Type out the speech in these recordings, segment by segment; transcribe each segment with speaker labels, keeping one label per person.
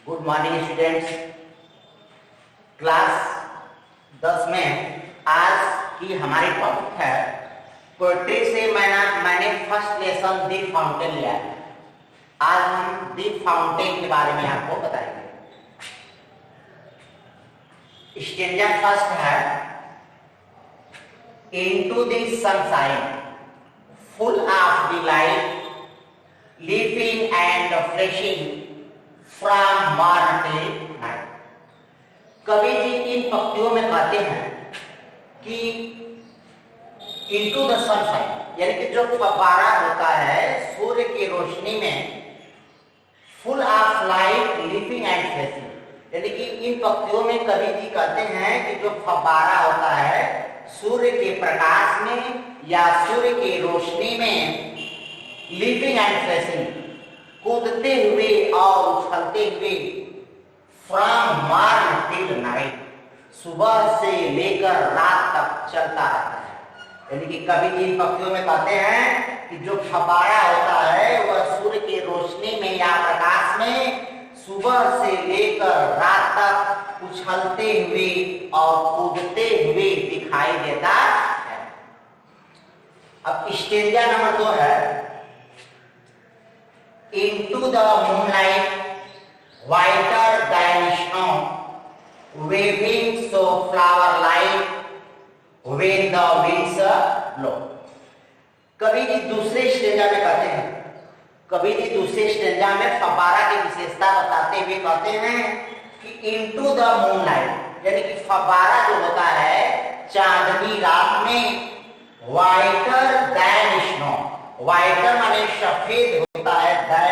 Speaker 1: Good morning students. Class 10 में आज की हमारी टॉपिक है पोएट्री से मैंने फर्स्ट लेसन दी फाउंटेन लिया है। आज हम दी फाउंटेन के बारे में आपको बताएंगे। स्टेंजा फर्स्ट है into the sunshine full of delight living and freshing from morning till night. कवि जी इन पंक्तियों में कहते हैं कि इनटू द सनशाइन यानी कि जो फव्वारा होता है सूर्य की रोशनी में, full of light living and freshing, यानी कि इन पंक्तियों में कवि जी कहते हैं कि जो फव्वारा होता है सूर्य के प्रकाश में या सूर्य की रोशनी में लिविंग एंड फ्रेशिंग, कूदते हुए और उछलते हुए, फ्रॉम मॉर्निंग टिल नाइट, सुबह से लेकर रात तक चलता रहता है। यानी कि कवि जी इन पंक्तियों में कहते हैं कि जो फव्वारा होता है वह सूर्य की रोशनी में या प्रकाश में सुबह से लेकर रात तक उछलते हुए और कूदते हुए दिखाई देता है। अब स्टेंजा नंबर 2 है Into the moonlight, whiter than snow, waving so flower-like when the winds blow। कवि जी दूसरे स्टेंजा में कहते हैं, कवि जी दूसरे स्टेंजा में फव्वारा की विशेषता बताते हुए कहते हैं कि into the moonlight यानी कि फव्वारा जो होता है चांदनी रात में, whiter than snow, whiter माने सफेद होता है,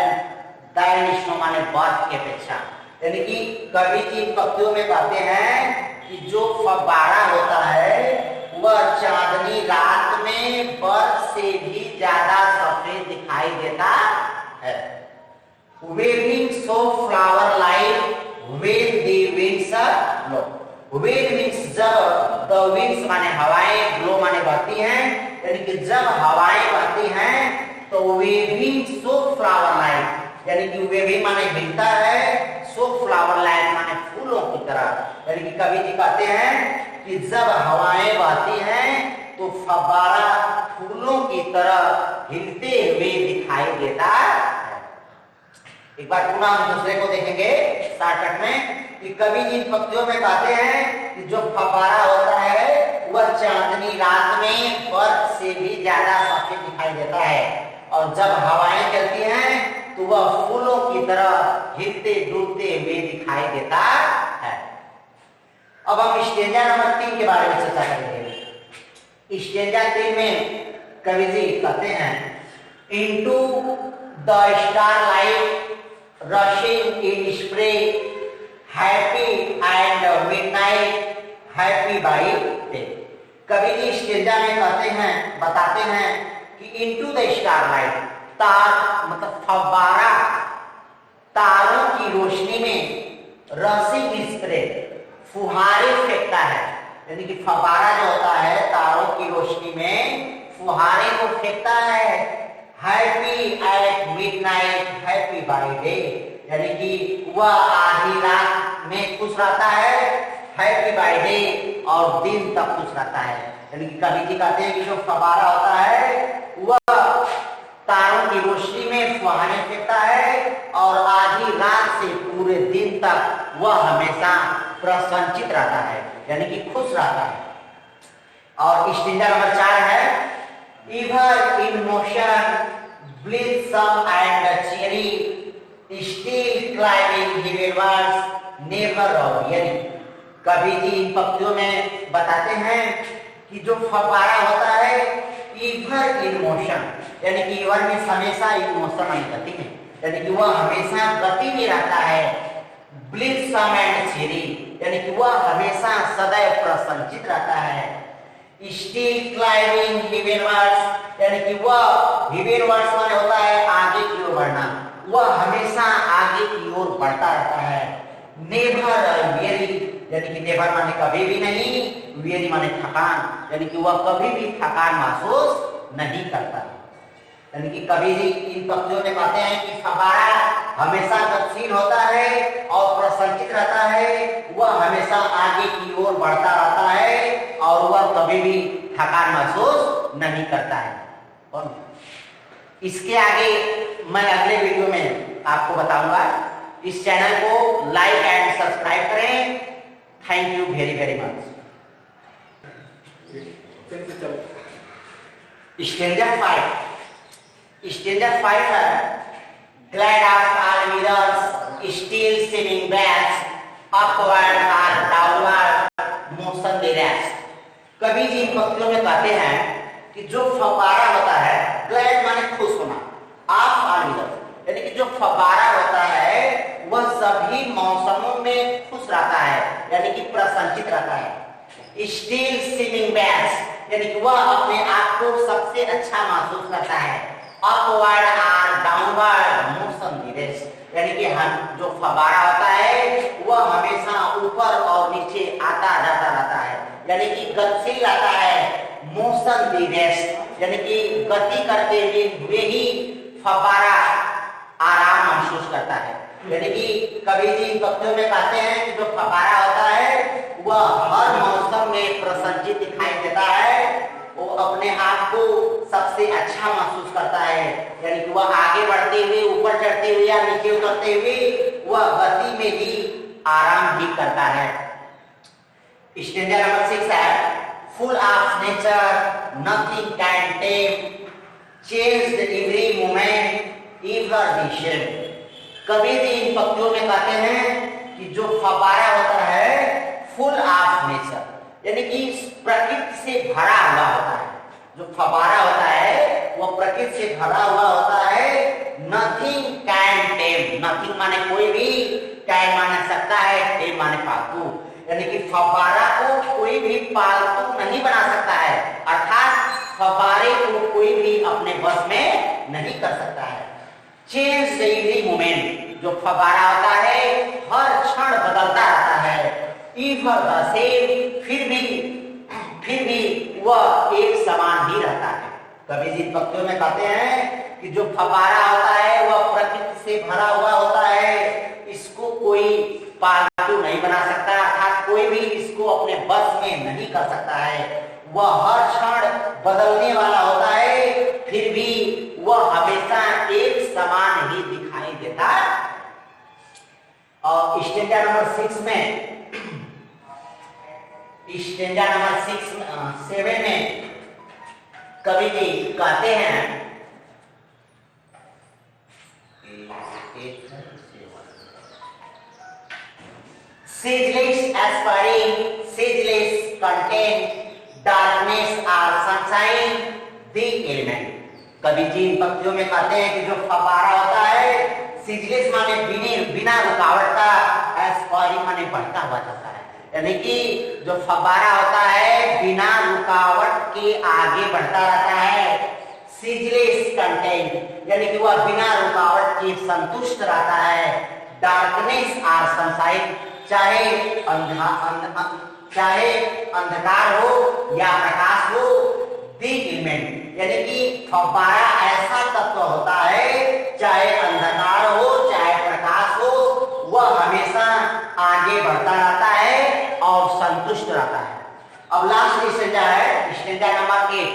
Speaker 1: दैन स्नो माने बर्फ की अपेक्षा। यानी कि कवि जी पंक्तियों में कहते हैं कि जो फव्वारा होता है वह चांदनी रात में बर्फ से भी ज्यादा सफेद दिखाई देता है। Waving so flower like when the winds blow, when means जब, द विंड्स माने हवाएं, ब्लो माने बहती हैं, यानी कि जब हवाएं बहती हैं तो वेविंग सो फ्लावर लाइक, यानी कि वेविंग माने हिलता है, सो फ्लावर लाइक माने फूलों की तरह। यानी कि कवि जी कहते हैं कि जब हवाएं बहती हैं तो फव्वारा फूलों की तरह हिलते हुए दिखाई देता है। एक बार पुनः हम दूसरे को देखेंगे शॉर्टकट में कि कवि जी इन पंक्तियों में कहते हैं कि जो फव्वारा होता है वह चांदनी रात में बर्फ से भी ज्यादा सफेद दिखाई देता है और जब हवाएं चलती हैं तो वह फूलों की तरह हिलते डूबते हुए दिखाई देता है। अब हम स्टेंजा नंबर 3 के बारे में चर्चा करेंगे। स्टेंजा 3 में कवि जी कहते हैं into the starlight rushing in spray happy and midnight happy by day. कवि जी स्टेंजा में कहते हैं, बताते हैं कि इनटू द स्टारलाइट, तार मतलब फव्वारा तारों की रोशनी में रसिंग स्प्रे फुहारे फेंकता है। यानी कि फव्वारा जो होता है तारों की रोशनी में फुहारे को फेंकता है। Happy at midnight happy by day, यानी कि वह आधी रात में खुश रहता है, हैप्पी बाय डे और दिन तक खुश रहता है। यानी कि कवि जी कहते हैं कि जो फव्वारा होता है वह तारों की रोशनी में फुहारे फेंकता है और आधी रात से पूरे दिन तक वह हमेशा प्रसन्नचित रहता है, यानी कि खुश रहता है। और स्टेंजा नंबर 4 है ever in motion blithesome and cheery still climbing हिलवर्ड्स नेवर यानी कवि जी इन पंक्तियों में बताते हैं कि जो फव्वारा होता है इवर इन मोशन, यानी कि इवर में हमेशा इन मोशन में गति में, यानी कि वह हमेशा गति में रहता है। ब्लिसम एंड चेरी यानी कि वह हमेशा सदैव प्रसन्नचित रहता है। स्टिल क्लाइंबिंग हिलवर्ड्स यानी कि वह हिलवर्ड्स माने होता है आगे की ओर बढ़ना, वह हमेशा आगे की ओर बढ़ता रहता है। नेवर वेरी यानी कि नेवर माने कभी भी नहीं, वेरी माने थकान, यानी कि वह कभी भी थकान महसूस नहीं करता। यानी कि कभी भी इन पंक्तियों में कहते हैं कि फव्वारा हमेशा गतिशील होता है और प्रसंचित रहता है, वह हमेशा आगे की ओर बढ़ता रहता है और वह कभी भी थकान महसूस नहीं करता है। और इसके आगे मैं अगले वीडियो में आपको बताऊंगा। इस चैनल को लाइक एंड सब्सक्राइब करें। Thank you very very much. Standard 5 है glide of all mirrors, still seeming bats, upward or downward motion the rest। कभी जी इन पंक्तियों में कहते हैं कि जो फव्वारा होता है, glide माने खुश होना, of all mirrors यानी कि जो फव्वारा होता है वह सभी मौसमों में खुश रहता है, यानी कि प्रसन्नचित रहता है। Still seeming bats यानी कि वह अपने आप को सबसे अच्छा महसूस करता है। अपवर्ड और डाउनवर्ड मोशन धीरेश यानी कि हम जो फव्वारा होता है वह हमेशा ऊपर और नीचे आता जाता रहता है, यानी कि गतिशील रहता है। मोशन धीरेश यानी कि गति करते हुए ही फव्वारा आराम महसूस करता है। यानी कि कभी जी पंक्तियों में कहते हैं कि जो फव्वारा होता है वह हर मौसम में प्रसन्नचित दिखाई देता है, वो अपने आप को सबसे अच्छा महसूस करता है, यानी कि वह आगे बढ़ते हुए, ऊपर चढ़ते हुए या नीचे उतरते हुए वह गति में ही आराम भी करता है। स्टैंडर्ड नंबर 6 है full of nature, nothing can time, change every moment ever the shape. कभी भी इन पंक्तियों में कहते हैं कि जो फव्वारा होता है फुल ऑफ नेचर यानी कि प्रकृति से भरा हुआ होता है। जो फव्वारा होता है वह प्रकृति से भरा हुआ होता है। नथिंग कैन टेम, नथिंग माने कोई भी, कैन माने सकता है, टेम माने पालतू, यानी कि फव्वारा को कोई भी पालतू नहीं बना सकता है, अर्थात फव्वारे को कोई भी अपने वश में नहीं कर सकता है। चेंज एवरी मोमेंट, जो फव्वारा होता है हर क्षण बदलता रहता है। इवर द सेम, फिर भी वह एक समान ही रहता है। कभी जी पंक्तियों में कहते हैं कि जो फव्वारा होता है वह प्रकृति से भरा हुआ होता है, इसको कोई पालतू नहीं बना सकता, अर्थात कोई भी इसको अपने बस में नहीं कर सकता है। वह हर क्षण बदलने वाला होता है, फिर भी वह हमेशा एक समान ही दिखाई देता है। और स्टैंडर्ड नंबर 6 में, स्टैंडर्ड नंबर 7 में कवि जी कहते हैं ceaseless aspiring, ceaseless content, darkness or sunshine, the element। कवि जी इन पंक्तियों में कहते हैं कि जो फव्वारा होता है, ceaseless माने बिना रुकावट का, aspiring माने बढ़ता हुआ जाता है, यानी कि जो फव्वारा होता है बिना रुकावट के आगे बढ़ता रहता है। ceaseless content यानी कि वह बिना रुकावट के संतुष्ट रहता है। डार्कनेस और सनशाइन, चाहे अंधकार हो या प्रकाश हो, दी एलिमेंट यानी कि फव्वारा ऐसा तत्व होता है, चाहे अंधकार हो चाहे प्रकाश हो, वह हमेशा आगे बढ़ता रहता है और संतुष्ट रहता है। अब लास्ट स्टैंजा है, स्टैंजा नंबर 8।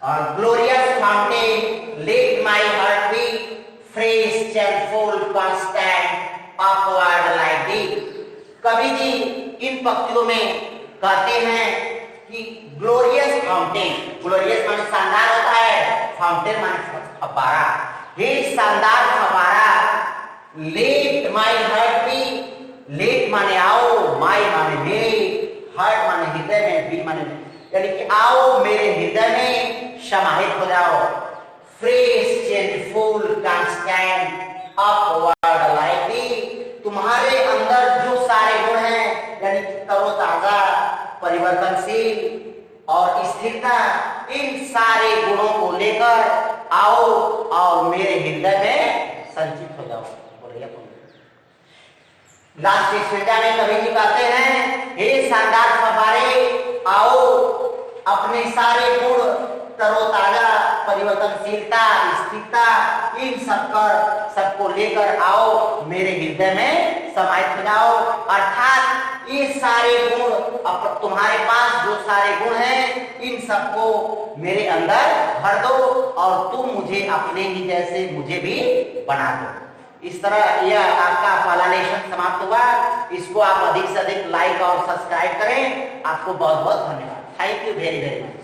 Speaker 1: और glorious fountain, let my heart be fresh changeful constant upward like thee. कवि जी इन पंक्तियों में कहते हैं कि ग्लोरियस फाउंटेन, ग्लोरियस माने शानदार होता है, फाउंटेन माने फव्वारा, हे शानदार फव्वारा, let my heart be, let माने आओ, माय माने मेरे, हार्ट माने हृदय में, बी माने यानी कि आओ मेरे हृदय में समाहित हो जाओ। Fresh changeful constant upward like दी, तुम्हारे अंदर जो सारे गुण हैं यानी कि तरोताजा, परिवर्तनशील और स्थिरता, इन सारे गुणों को लेकर आओ और मेरे हृदय में संचित हो जाओ। लास्ट स्टेंजा में कवि जी कहते हैं, हे शानदार फव्वारे, आओ अपने सारे गुण तरोताजा, परिवर्तनशीलता, स्थिरता, इन सबको लेकर आओ, मेरे हृदय में समाहित हो जाओ। अर्थात ये सारे गुण, तुम्हारे पास जो सारे गुण हैं, इन सबको मेरे अंदर भर दो और तुम मुझे अपने ही जैसे मुझे भी बना दो। इस तरह यह आपका पहला लेसन समाप्त हुआ। इसको आप अधिक से अधिक लाइक और सब्सक्राइब करें। आपको बहुत बहुत धन्यवाद। Thank you very very much.